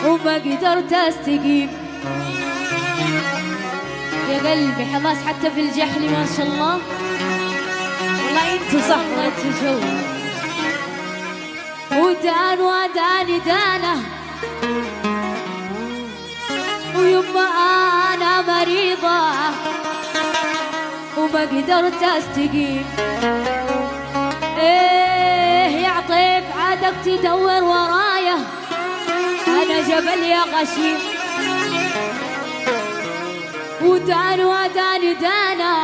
وما قدرت استقيم يا قلبي. حماس حتى في الجحل ما شاء الله. والله انتو صح انتو جو. ودان وداني دانه ويما انا مريضه وما قدرت استقيم. ايه يا عطيف عادك تدور ورايا، أنا جبل يا غشيم. ودان وداني دانا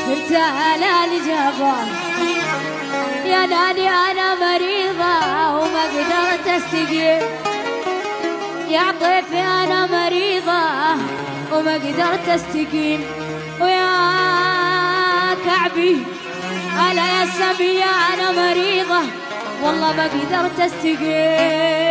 قلت أنا الجبل يا ناني أنا مريضة وما قدرت أستقيم. يا عطيفي أنا مريضة وما قدرت أستقيم. ويا كعبي أنا يا سبية أنا مريضة والله ما قدرت استقيم.